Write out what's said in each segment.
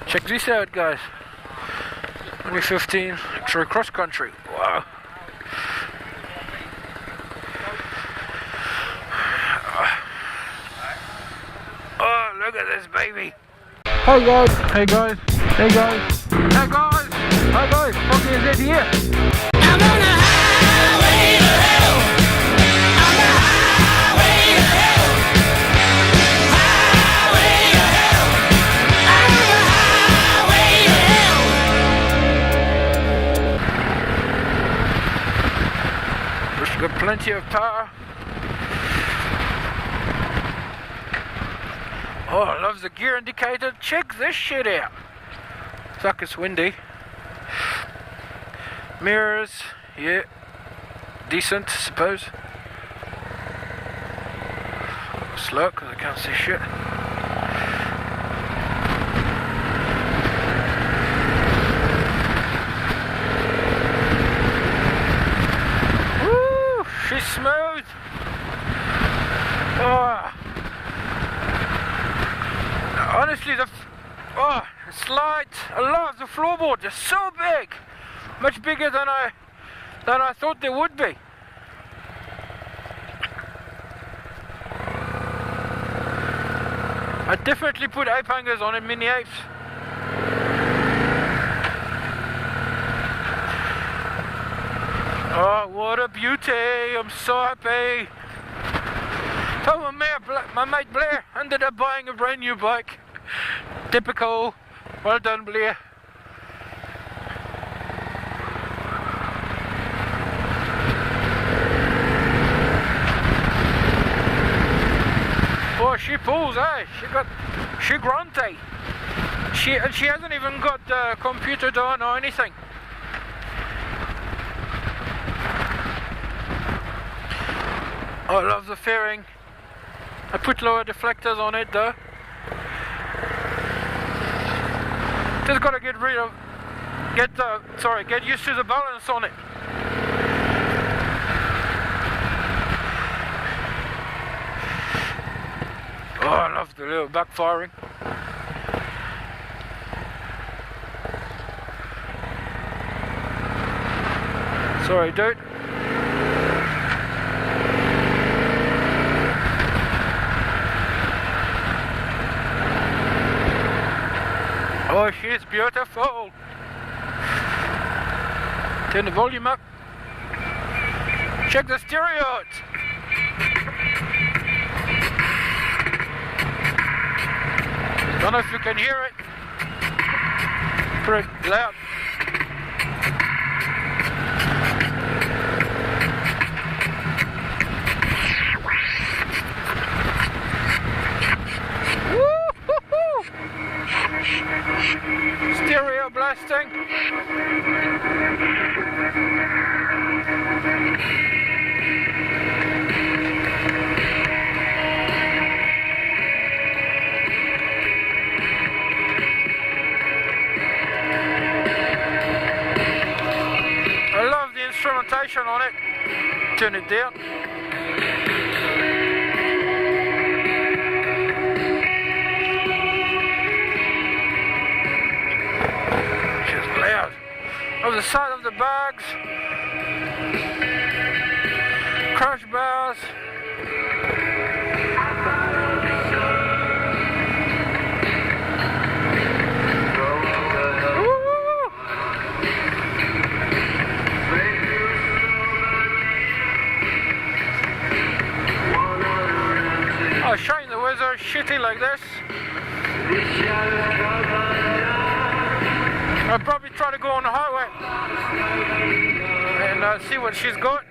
Check this out, guys. 2015 luxury cross country. Wow. Oh, look at this baby. Hey guys. Hey guys. Hey guys. Hey guys. Hey guys. Froggy is here. I'm on the highway to hell. On the highway to hell. Highway to hell. I'm on the highway to hell. We've got plenty of power. Oh, I love the gear indicator. Check this shit out. Fuck, it's windy. Mirrors, yeah, decent, I suppose. Slow, because I can't see shit. Woo! She's smooth. Oh. Honestly, it's light. I love the floorboard. They're so big, much bigger than I thought they would be. I definitely put ape hangers on it, mini apes. Oh, what a beauty! I'm so happy. Told my mate Blair ended up buying a brand new bike. Typical. Well done, Blair. Oh, she pulls, eh? She grunty. And she hasn't even got the computer done or anything. I love the fairing. I put lower deflectors on it though. Just gotta get used to the balance on it. Oh, I love the little backfiring. Sorry, dude. Oh, she's beautiful. Turn the volume up. Check the stereo out. Don't know if you can hear it. Pretty loud. Stereo blasting. I love the instrumentation on it. Turn it down. Of the side of the bags, crash bars. Oh, showing the weather shitty like this. I'll probably try to go on the highway and see what she's got.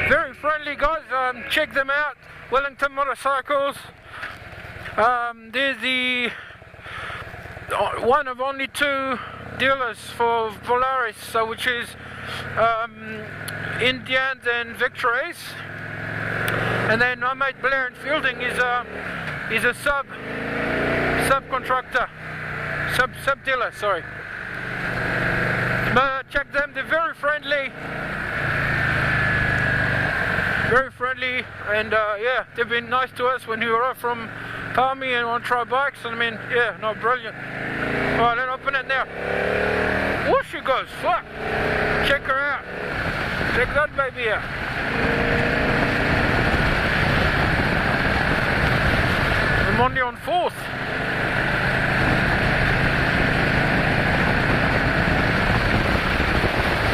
Very friendly guys, check them out. Wellington Motorcycles. They're the one of only 2 dealers for Polaris, so which is Indians and Victories. And then my mate Blair in Fielding is a subcontractor, sub dealer, sorry. But check them, they're very friendly. very friendly, and yeah, they've been nice to us when we were off from Palmy and want to try bikes. And I mean, yeah, no, brilliant. Alright, let's open it now. Oh, she goes, fuck! Check her out. Check that baby out. I'm only on 4th.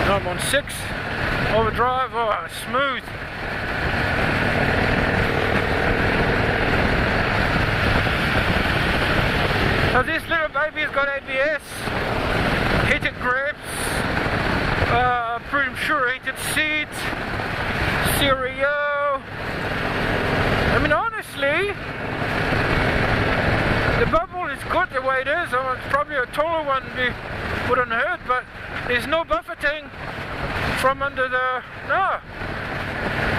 No, I'm on 6th. Overdrive, oh, smooth. Now this little baby's got ABS, heated grips, pretty sure heated seats, stereo. I mean, honestly, the bubble is good the way it is. I mean, it's probably a taller one wouldn't hurt, but there's no buffeting from under the,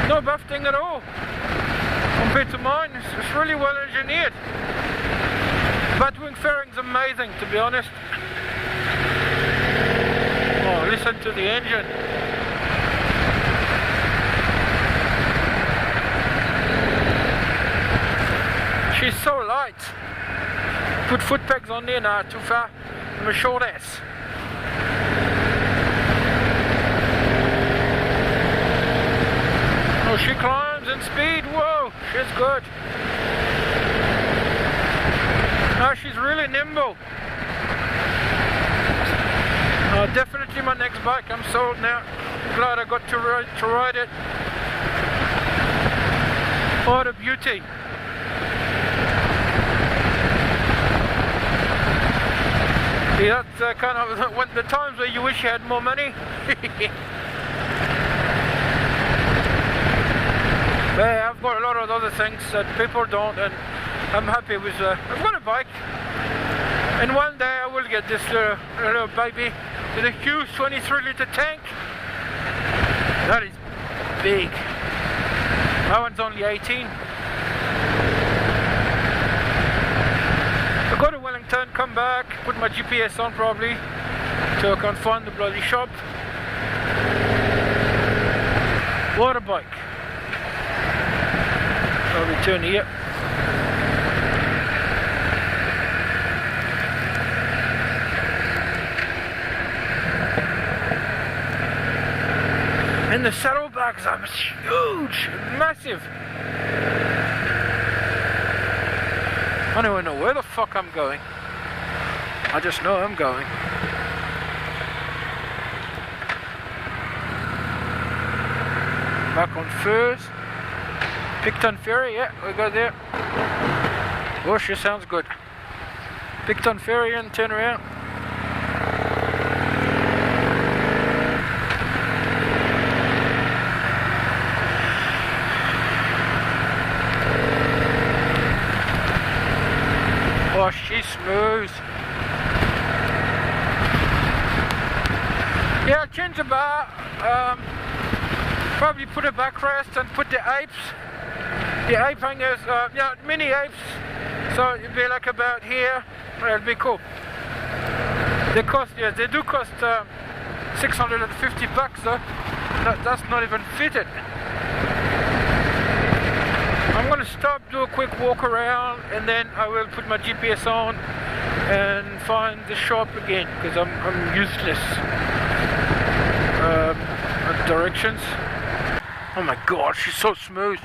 no buffeting at all compared to mine. It's really well engineered. But wing fairing's amazing, to be honest. Oh, listen to the engine. She's so light. Put foot pegs on there, nah, too far. I'm a short ass. Oh, she climbs in speed. Whoa, she's good. No, she's really nimble. Definitely my next bike. I'm sold now. Glad I got to ride it. What a beauty. Yeah, that's kind of when the times where you wish you had more money. Yeah, I've got a lot of other things that people don't, and I'm happy with. I've got a bike, and one day I will get this little baby with a huge 23-litre tank. That is big. That one's only 18. I go to Wellington, come back, put my GPS on probably, so I can find the bloody shop. What a bike. I'll return here. And the saddlebags are huge, massive. I don't even know where the fuck I'm going. I just know I'm going. Back on Furs. Picton Ferry, yeah, we go there. Oh, she sounds good. Picton Ferry and turn around. Oh, she's smooth. Yeah, I'll change the bar. Probably put a backrest and put the apes. The ape hangers, yeah, mini apes. So it'd be like about here. It'll be cool. They cost, yeah, they do cost 650 bucks though. That's not even fitted. I'm gonna stop, do a quick walk around, and then I will put my GPS on and find the shop again, because I'm useless at directions. Oh my god, she's so smooth.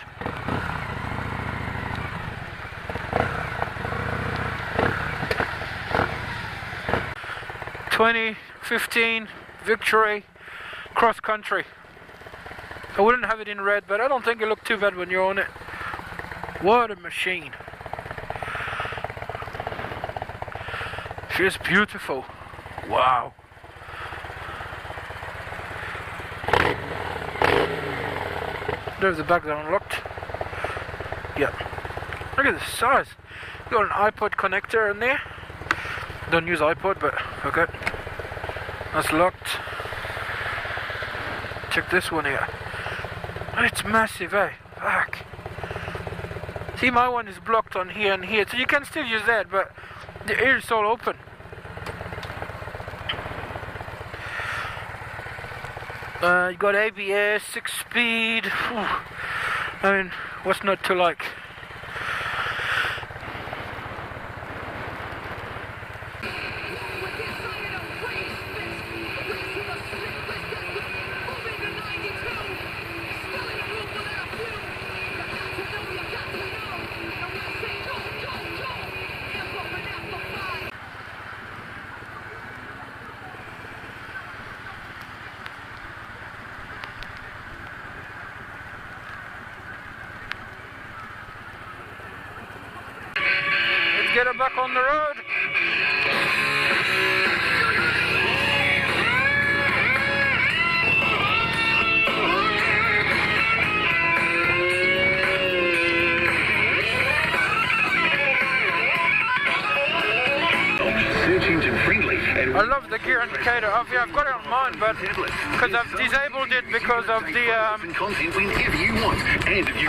$20.15 Victory cross country. I wouldn't have it in red, but I don't think it looked too bad when you're on it. What a machine. She's beautiful. Wow. There's the back that unlocked. Yeah. Look at the size. Got an iPod connector in there. Don't use iPod, but okay. That's locked. Check this one here. It's massive, eh? Fuck. See, my one is blocked on here and here, so you can still use that, but the air is all open. You got ABS, 6-speed. I mean, what's not to like? Let's get it back on the road. I love the gear indicator. I've got it on mine, but because I've disabled it because of the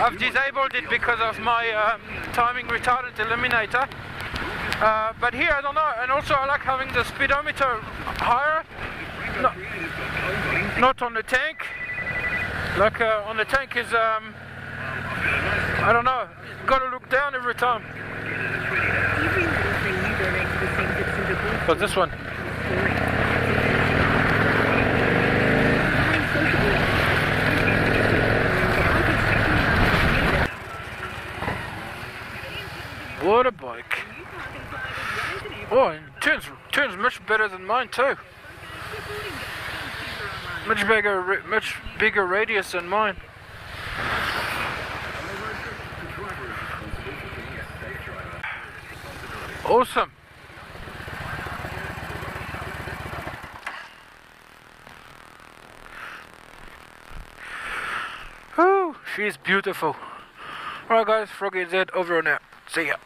I've disabled it because of my timing retardant eliminator. But here I don't know, and also I like having the speedometer higher. Not on the tank. Like on the tank is I don't know. Got to look down every time. But this one. What a bike. Oh, and turns much better than mine too. Much bigger radius than mine. Awesome. Whew, she's beautiful. Alright guys, Froggy Z over and out. See ya.